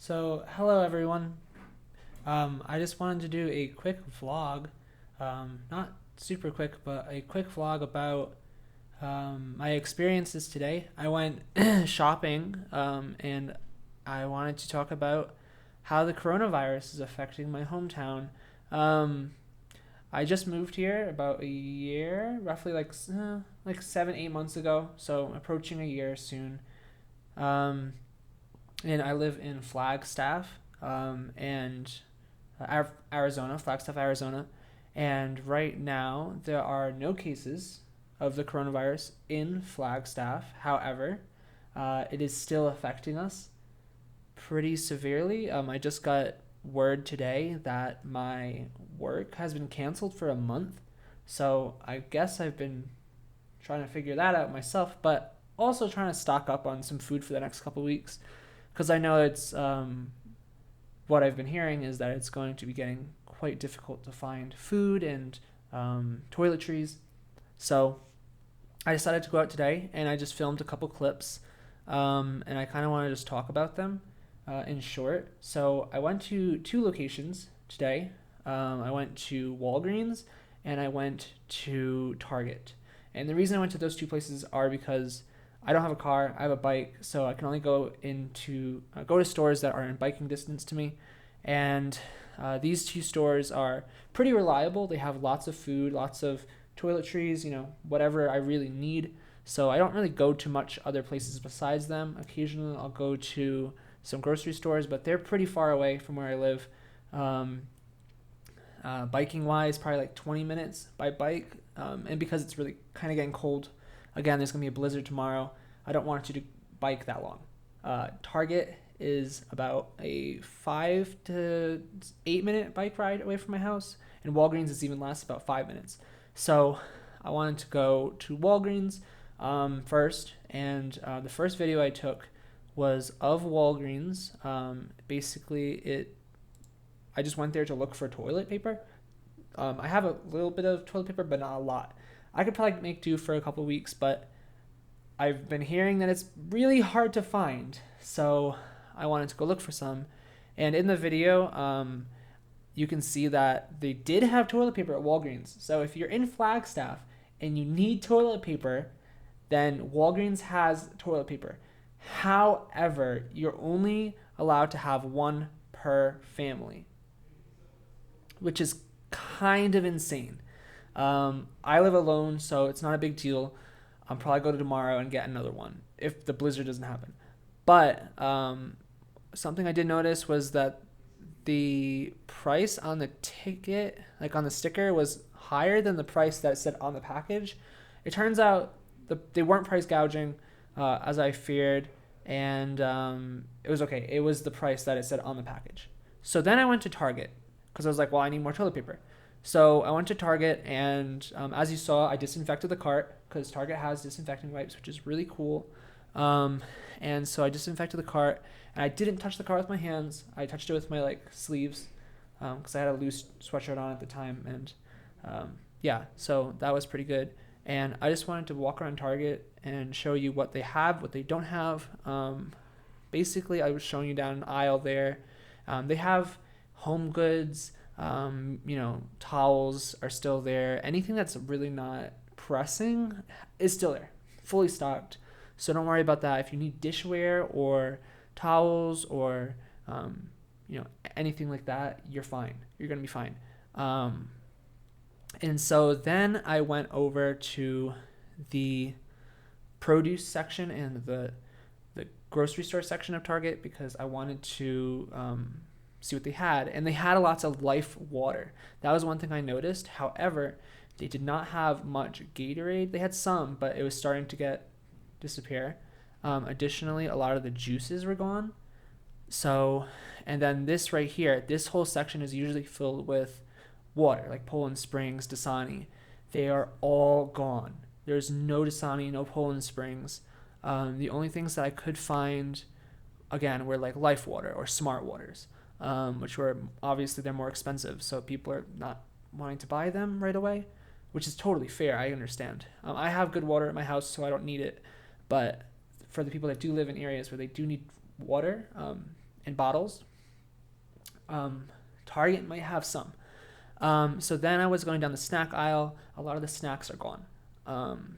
So, hello everyone. I just wanted to do a quick vlog, not super quick, but a quick vlog about my experiences today. I went shopping, and I wanted to talk about how the coronavirus is affecting my hometown. Um, I just moved here about a year, roughly like 7, 8 months ago, so approaching a year soon. Um, and I live in Flagstaff, and Arizona, Flagstaff, Arizona. And right now, there are no cases of the coronavirus in Flagstaff. However, it is still affecting us pretty severely. I just got word today that my work has been canceled for a month. So I guess I've been trying to figure that out myself, but also trying to stock up on some food for the next couple weeks because I know it's what I've been hearing is that it's going to be getting quite difficult to find food and toiletries. So I decided to go out today and I just filmed a couple clips, and I kind of want to just talk about them in short. So I went to two locations today. I went to Walgreens and I went to Target. And the reason I went to those two places are because I don't have a car. I have a bike, so I can only go to stores that are in biking distance to me. And these two stores are pretty reliable. They have lots of food, lots of toiletries, whatever I really need. So I don't really go to much other places besides them. Occasionally, I'll go to some grocery stores, but they're pretty far away from where I live. Um, Biking wise, probably like 20 minutes by bike. And because it's really kind of getting cold, again, there's going to be a blizzard tomorrow. I don't want you to bike that long. Target is about a 5 to 8 minute bike ride away from my house, and Walgreens is even less, about 5 minutes. So I wanted to go to Walgreens first, and the first video I took was of Walgreens. I just went there to look for toilet paper. I have a little bit of toilet paper, but not a lot. I could probably make do for a couple weeks, but I've been hearing that it's really hard to find. So I wanted to go look for some. And in the video, you can see that they did have toilet paper at Walgreens. So if you're in Flagstaff and you need toilet paper, then Walgreens has toilet paper. However, you're only allowed to have one per family, which is kind of insane. I live alone, so it's not a big deal. I'll probably go to tomorrow and get another one if the blizzard doesn't happen. But something I did notice was that the price on the ticket, like on the sticker, was higher than the price that said on the package. It turns out they weren't price gouging, as I feared, and it was okay. It was the price that it said on the package. So then I went to Target because I was like, well, I need more toilet paper. So I went to Target, and as you saw, I disinfected the cart because Target has disinfecting wipes, which is really cool. And so I disinfected the cart, and I didn't touch the cart with my hands. I touched it with my sleeves because I had a loose sweatshirt on at the time, and yeah, so that was pretty good. And I just wanted to walk around Target and show you what they have, what they don't have. Basically, I was showing you down an aisle there. They have home goods. Towels are still there. Anything that's really not pressing is still there, fully stocked. So don't worry about that. If you need dishware or towels or anything like that, you're fine. You're gonna be fine. And so then I went over to the produce section and the grocery store section of Target because I wanted to see what they had, and they had lots of Life water. That was one thing I noticed. However, they did not have much Gatorade. They had some, but it was starting to disappear. Additionally, a lot of the juices were gone. So, and then this right here, this whole section is usually filled with water, like Poland Springs, Dasani. They are all gone. There's no Dasani, no Poland Springs. The only things that I could find, again, were like Life water or Smart waters. Which were obviously they're more expensive, so people are not wanting to buy them right away, which is totally fair. I understand. I have good water at my house, so I don't need it. But for the people that do live in areas where they do need water, in bottles. Target might have some. So then I was going down the snack aisle. A lot of the snacks are gone.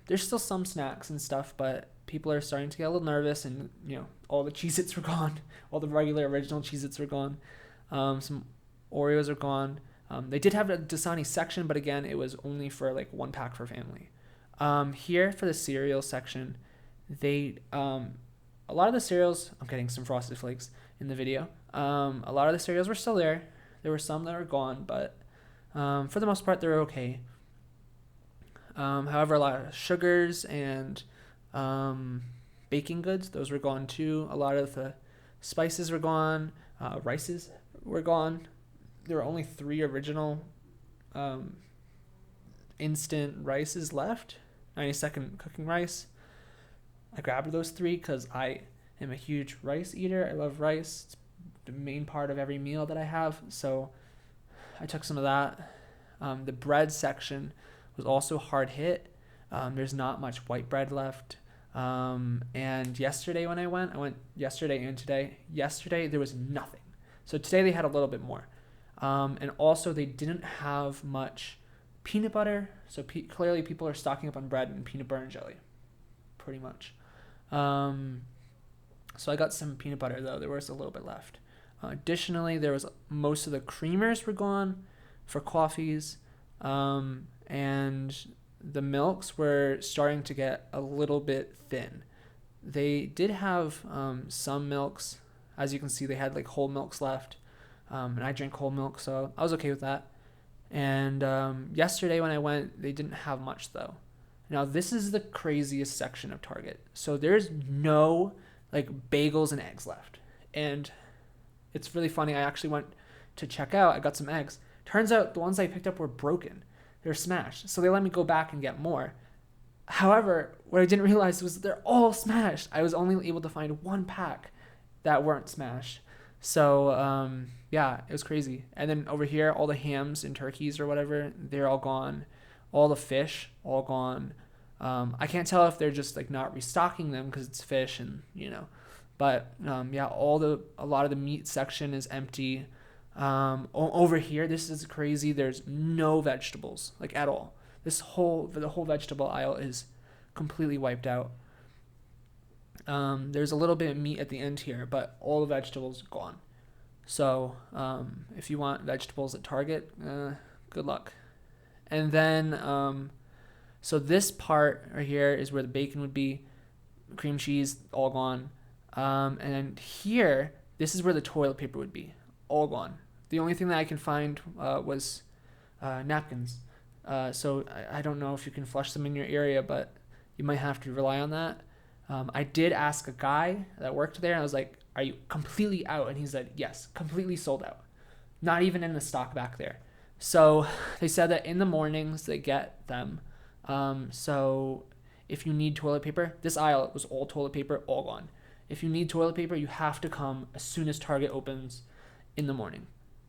There's still some snacks and stuff, but people are starting to get a little nervous, and all the Cheez-Its were gone. All the regular original Cheez-Its were gone. Some Oreos are gone. They did have a Dasani section, but again, it was only for like 1 pack for family. Here for the cereal section, a lot of the cereals, I'm getting some Frosted Flakes in the video. A lot of the cereals were still there. There were some that were gone, but for the most part, they're okay. However, a lot of sugars and baking goods, those were gone too. A lot of the spices were gone. Rices were gone. There were only 3 original instant rices left. 90-second cooking rice. I grabbed those 3 because I am a huge rice eater. I love rice. It's the main part of every meal that I have. So I took some of that. The bread section was also hard hit. There's not much white bread left. And yesterday when I went yesterday and today. Yesterday there was nothing. So today they had a little bit more. And also they didn't have much peanut butter. So clearly people are stocking up on bread and peanut butter and jelly. Pretty much. So I got some peanut butter though. There was a little bit left. Additionally, there was most of the creamers were gone for coffees. And the milks were starting to get a little bit thin. They did have some milks. As you can see, they had like whole milks left. And I drink whole milk, so I was okay with that. And yesterday when I went, they didn't have much though. Now this is the craziest section of Target. So there's no like bagels and eggs left. And it's really funny. I actually went to check out. I got some eggs. Turns out the ones I picked up were broken. They're smashed. So they let me go back and get more. However, what I didn't realize was they're all smashed. I was only able to find 1 pack that weren't smashed. So, yeah, it was crazy. And then over here, all the hams and turkeys or whatever, they're all gone. All the fish, all gone. I can't tell if they're just like not restocking them because it's fish and, But, yeah, a lot of the meat section is empty. Over here, this is crazy. There's no vegetables, like at all. The whole vegetable aisle is completely wiped out. There's a little bit of meat at the end here, but all the vegetables gone. So, if you want vegetables at Target, good luck. And then, so this part right here is where the bacon would be, cream cheese, all gone. And then here, this is where the toilet paper would be, all gone. The only thing that I can find was napkins. So I don't know if you can flush them in your area, but you might have to rely on that. I did ask a guy that worked there, and I was like, are you completely out? And he said, yes, completely sold out. Not even in the stock back there. So they said that in the mornings they get them. So if you need toilet paper, this aisle was all toilet paper, all gone. If you need toilet paper, you have to come as soon as Target opens in the morning.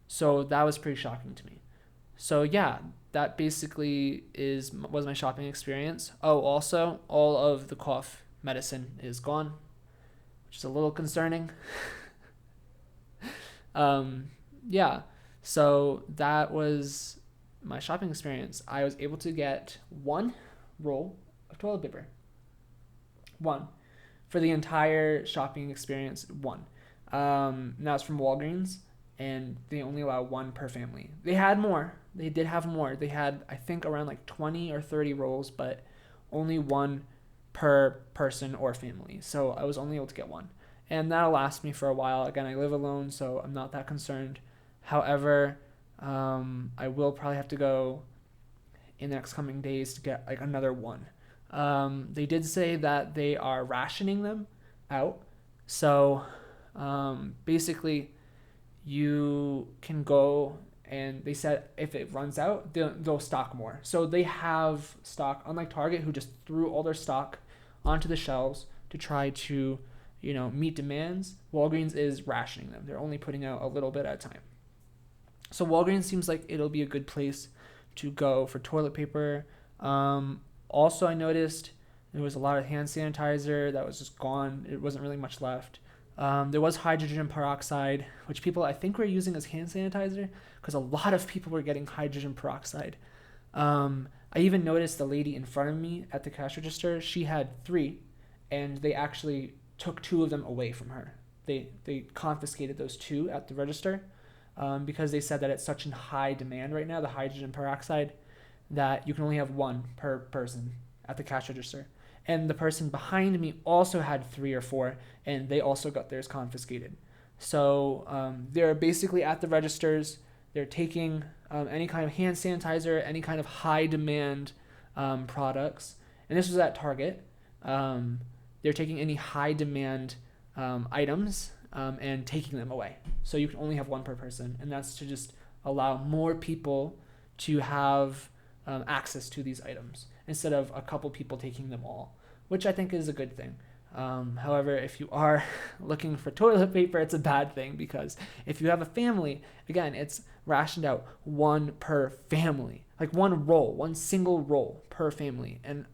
So that was pretty shocking to me. So yeah, that basically was my shopping experience. Oh, also, all of the cough medicine is gone, which is a little concerning. Yeah, so that was my shopping experience. I was able to get 1 roll of toilet paper. 1. For the entire shopping experience, 1. Now it's from Walgreens, and they only allow 1 per family. They had more. They did have more. They had, I think, around like 20 or 30 rolls, but only 1 per person or family. So I was only able to get 1. And that'll last me for a while. Again, I live alone, so I'm not that concerned. However, I will probably have to go in the next coming days to get like another 1. They did say that they are rationing them out. So basically, you can go, and they said if it runs out, they'll stock more. So they have stock, unlike Target, who just threw all their stock onto the shelves to try to, meet demands. Walgreens is rationing them. They're only putting out a little bit at a time. So Walgreens seems like it'll be a good place to go for toilet paper. Also, I noticed there was a lot of hand sanitizer that was just gone. It wasn't really much left. There was hydrogen peroxide, which people I think were using as hand sanitizer because a lot of people were getting hydrogen peroxide. I even noticed the lady in front of me at the cash register, she had 3, and they actually took 2 of them away from her. They confiscated those 2 at the register because they said that it's such in high demand right now, the hydrogen peroxide, that you can only have 1 per person at the cash register. And the person behind me also had 3 or 4, and they also got theirs confiscated. So they're basically at the registers. They're taking any kind of hand sanitizer, any kind of high demand products. And this was at Target. They're taking any high demand items and taking them away. So you can only have 1 per person. And that's to just allow more people to have access to these items instead of a couple people taking them all, which I think is a good thing. However, if you are looking for toilet paper, it's a bad thing because if you have a family, again, it's rationed out 1 per family, like 1 roll, 1 single roll per family. And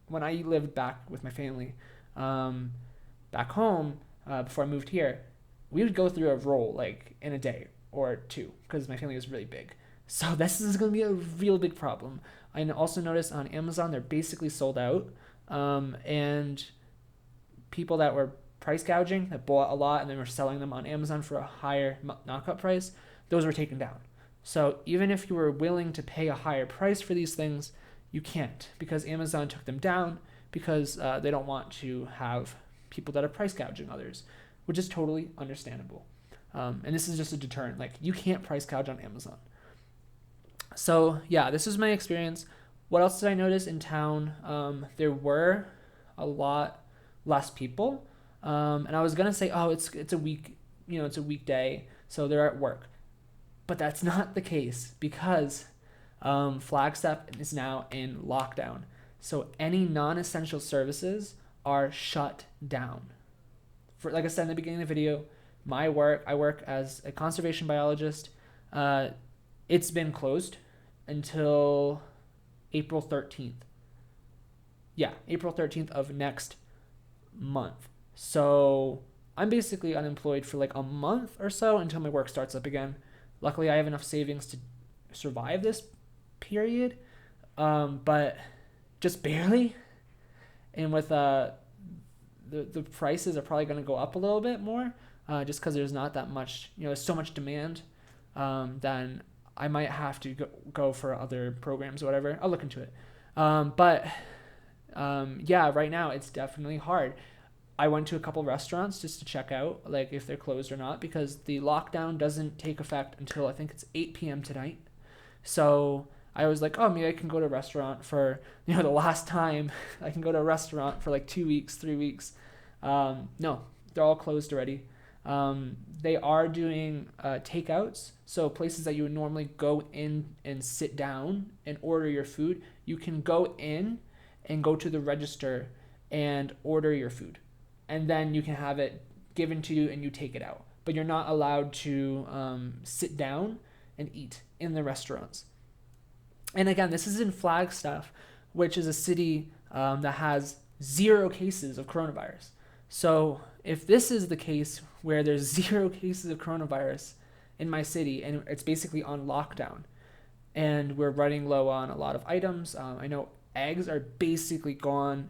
when I lived back with my family back home before I moved here, we would go through a roll like in a day or 2 because my family was really big. So this is going to be a real big problem. I also noticed on Amazon, they're basically sold out. And people that were price gouging, that bought a lot and then were selling them on Amazon for a higher knockup price, those were taken down. So even if you were willing to pay a higher price for these things, you can't because Amazon took them down because they don't want to have people that are price gouging others, which is totally understandable. And this is just a deterrent. Like, you can't price gouge on Amazon. So yeah, this is my experience. What else did I notice in town? There were a lot less people. And I was gonna say, oh, it's a week, it's a weekday, so they're at work. But that's not the case because Flagstaff is now in lockdown. So any non-essential services are shut down. For, like I said in the beginning of the video, I work as a conservation biologist. It's been closed until April 13th. Yeah, April 13th of next month. So I'm basically unemployed for like a month or so until my work starts up again. Luckily, I have enough savings to survive this period, but just barely. And with the prices are probably going to go up a little bit more just because there's not that much, there's so much demand, then I might have to go for other programs or whatever. I'll look into it. Yeah, right now it's definitely hard. I went to a couple restaurants just to check out like if they're closed or not because the lockdown doesn't take effect until I think it's 8 p.m. tonight. So I was like, oh, maybe I can go to a restaurant for, the last time I can go to a restaurant for like 2 weeks, 3 weeks. No, they're all closed already. They are doing takeouts. So places that you would normally go in and sit down and order your food, you can go in and go to the register and order your food. And then you can have it given to you and you take it out. But you're not allowed to sit down and eat in the restaurants. And again, this is in Flagstaff, which is a city that has 0 cases of coronavirus. So if this is the case where there's 0 cases of coronavirus in my city and it's basically on lockdown and we're running low on a lot of items, I know eggs are basically gone.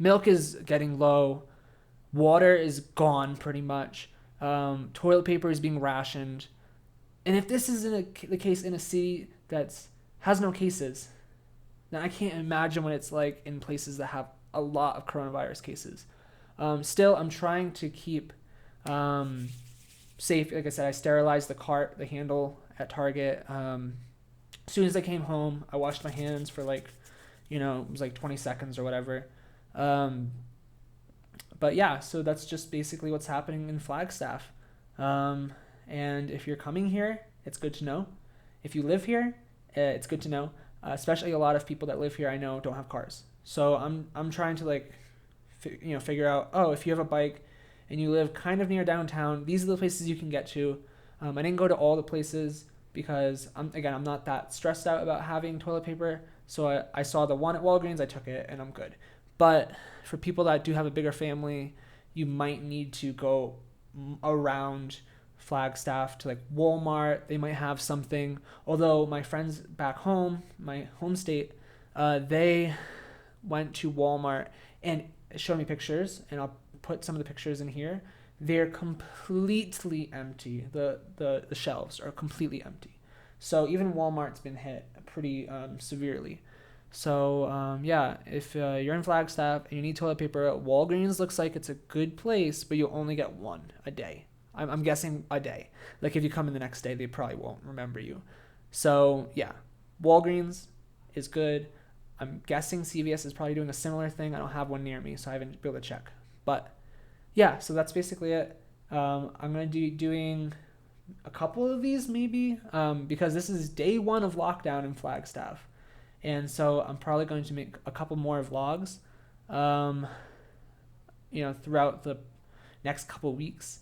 Milk is getting low. Water is gone pretty much. Toilet paper is being rationed. And if this isn't the case in a city that has no cases, then I can't imagine what it's like in places that have a lot of coronavirus cases. Still, I'm trying to keep safe. Like I said, I sterilized the handle at Target. As soon as I came home, I washed my hands for it was like 20 seconds or whatever. But yeah, so that's just basically what's happening in Flagstaff. And if you're coming here, it's good to know. If you live here, it's good to know. Especially a lot of people that live here I know don't have cars. So I'm trying to figure out, if you have a bike and you live kind of near downtown, these are the places you can get to. I didn't go to all the places because I'm not that stressed out about having toilet paper. So I saw the one at Walgreens, I took it, and I'm good. But for people that do have a bigger family, you might need to go around Flagstaff to like Walmart. They might have something. Although my friends back home, my home state, they went to Walmart and showed me pictures, and I'll put some of the pictures in here. They're completely empty. The shelves are completely empty. So even Walmart's been hit pretty severely. So yeah, if you're in Flagstaff and you need toilet paper, Walgreens looks like it's a good place, but you'll only get one a day. I'm guessing a day. Like if you come in the next day, they probably won't remember you. So yeah, Walgreens is good. I'm guessing CVS is probably doing a similar thing. I don't have one near me, so I haven't been able to check. But yeah, so that's basically it. I'm gonna be doing a couple of these maybe because this is day 1 of lockdown in Flagstaff, and so I'm probably going to make a couple more vlogs, throughout the next couple weeks,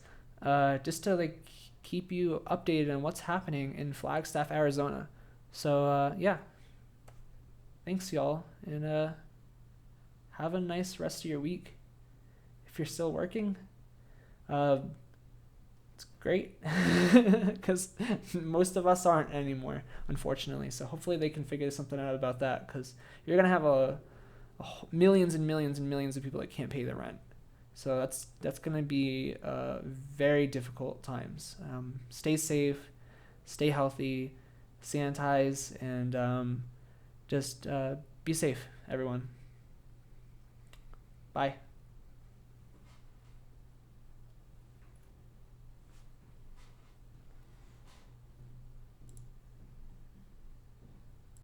just to like keep you updated on what's happening in Flagstaff, Arizona. So yeah, thanks y'all, and have a nice rest of your week. If you're still working, it's great because most of us aren't anymore, unfortunately. So hopefully they can figure something out about that, because you're gonna have millions and millions and millions of people that can't pay their rent. So that's gonna be very difficult times. Stay safe, stay healthy, sanitize, and just be safe, everyone. Bye.